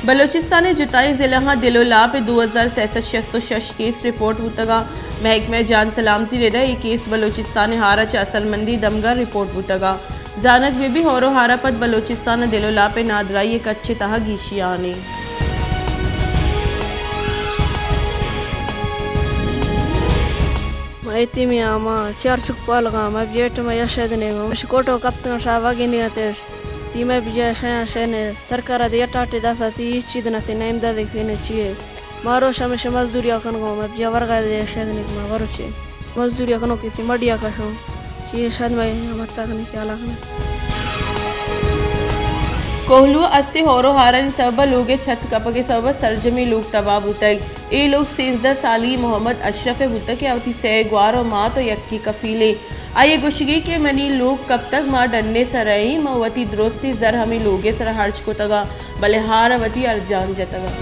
बलोचिस्तान जुताई ज़िला दिलोला पे 2066 केस रिपोर्ट होतगा महकमे जान सलामती रेदा ये केस बलोचिस्तान हारा चासलमंदी दमगर रिपोर्ट होतगा जानक भी होरो हारा पद बलोचिस्तान दिलोला पे नादराई एक अच्छे तह गीशियाने Etimi ama çarçuk palgama biyetim yaşadığını şikoto kaptan şavagini ateş time biye şene sarkara de yatate dasati çidna se naimda dekine çiye maro şame şamazduri akan goma biye varga de yaşadığını ma varoçe mazduri akan kisi madiya kaşo çiye şadmay amatta kani kya lakne कोहलू अस्ते होरो हारन सब लोगे छत कपके सब सरजमी लोग तबाह बुतक ए लोग 13 साली मोहम्मद अशरफ बुतक के अवती से ग्वारो माँ तो यक्की कफीले आये गुशगी के मनी लोग कब तक माँ डरने सरई मवती द्रोस्ती जर हमें लोगे सर हर्च को तगा भले हारवती अर्जान जतगा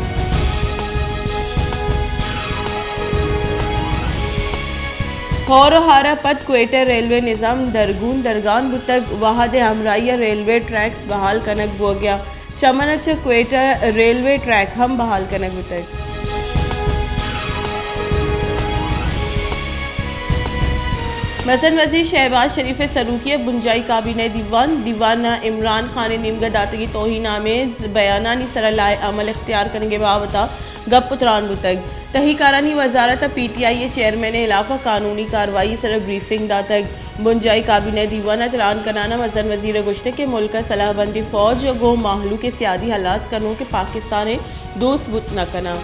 होरो हारा पद क्वेटा रेलवे निज़ाम दरगून दरगान बुतक वहाद हमराइया रेलवे ट्रैक्स बहाल कनक बो गया चमनच क्वेटा रेलवे ट्रैक हम बहाल कनक बुतक मसन वज़ीर शहबाज शरीफ सरूकिया बुंजाई काबीना दीवान इमरान खान निमगा दातगी तोहिन आमेज बयानानी सरलाए अमल इख्तियार करेंगे बावता गपुत्रान बुतक तहीकारानी वजारत PTI चेयरमैन इलाफा कानूनी कार्रवाई सर ब्रीफिंग दातक बुंजाई काबीना दीवान तरान कनाना मसन वजीर गुश्ते के मुल्क सलाहबंदी फौज गो माहलू के सियादी हलास कनो के पाकिस्तान दोस्त बुत न कना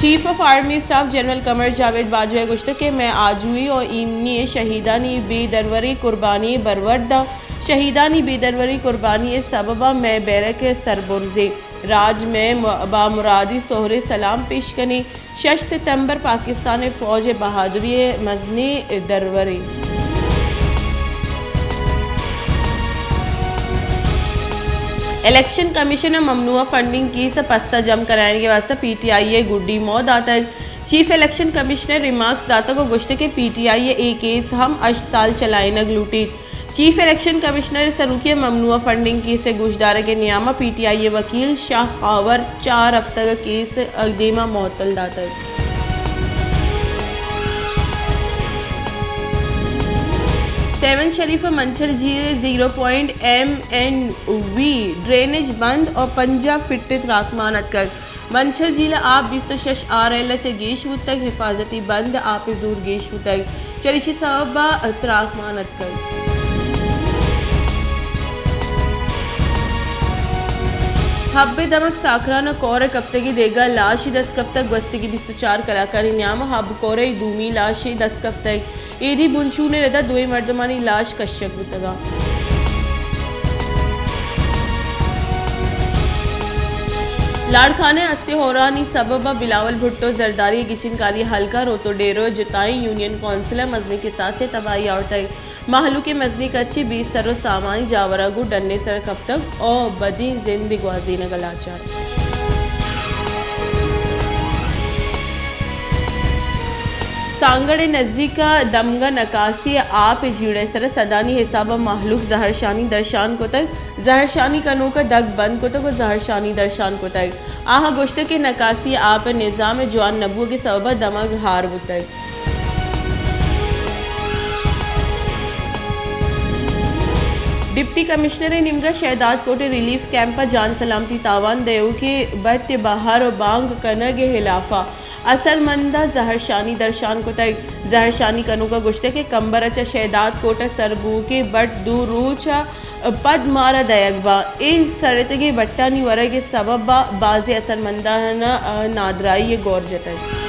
chief of army staff general Qamar Javed Bajwa गुश्ते के मैं आजुई और इमनी शहीदानी बेदरवरी कुर्बानी बरवरदा शहीदानी बेदरवरी कुर्बानी सबबा में बैरक सरबुर्जे राज में बामुरादी सोहरे सलाम पेश कने 6 सितंबर पाकिस्तान फौज बहादुरी मजनी दरवरी इलेक्शन कमीशन ममनुआ फंडिंग की पस्सा जम कराने के वास्ते PTI गुड्डी मौत आता चीफ इलेक्शन कमिश्नर रिमार्क्स दाता को गुश्ते के PTI एक केस हम अश साल चलाए नग लूटी चीफ इलेक्शन कमिश्नर सरूकिया ममनुआ फंडिंग केस से गुशदार के नियामा PTI वकील शाह खावर 4 हफ्ते का केस अगदेमा मोहतल दाता सेवन शरीफ मंचल झील 0 MNV ड्रेनेज बंद और पंजाब फिट राकमानत कर मंचल झील आप 26 RL गेश तक हिफाजती बंद आप जोर गेश तक चलिश सबा त्राकमानत कर हब्बे दमक साखराना कौर कप्तगी देगा लाश 10 कब तक बस्ती की 24 कलाकारी न्याम हब कौर दूमी लाश 10 कब तक ईदी बुनशू ने रदा दुई मर्दमानी लाश कश्यप बुतगा लाड़खाने अस्ते होरानी सबबा बिलावल भुट्टो जरदारी किचन काली हल्का रोतो डेरो जुताई यूनियन काउंसिलर मजनी के साथ से तबाही आउटाई माहलू के मजनी कच्ची 20 सरो सामानी जावरागु डन्ने सर कब तक और बदी जिंदगी न गलाचार सांगड़े नजदीका दमगा नकासी आप जीड़े सर सदानी हिसाब माहलूक जहरशानी दर्शान को तक जहरशानी कनो का दग बंद को तक जहरशानी दर्शान को तक आहा गोश्त के नकासी आप निज़ाम जवान नबू के सबब दमग हार बुतक डिप्टी कमिश्नर निमगा शहदाद कोटे रिलीफ कैंप जान सलामती तावान देव के बत बाहर और बांग कनगे हिलाफा असरमंदा जहरशानी दर्शान को तक जहरशानी कनु का गुश्ते के कंबर अच्छा शहदाद कोटा सरबू के बट दू रूचा पद मारा दयगबा इन सरतगे बट्टानी वरा के सबब बाजे असरमंदा नादराई ये गौर जतक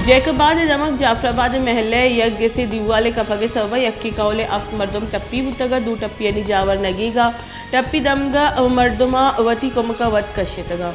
जैकबाद दमक जाफराबाद महल्ले यज्ञ से दीवाले कपगे सवा यक्की कौले अफ मर्दम टप्पी बुतगा दू टप्पी जावर नगीगा टप्पी दमगा मर्दमा वती कोमका वत कश्यतगा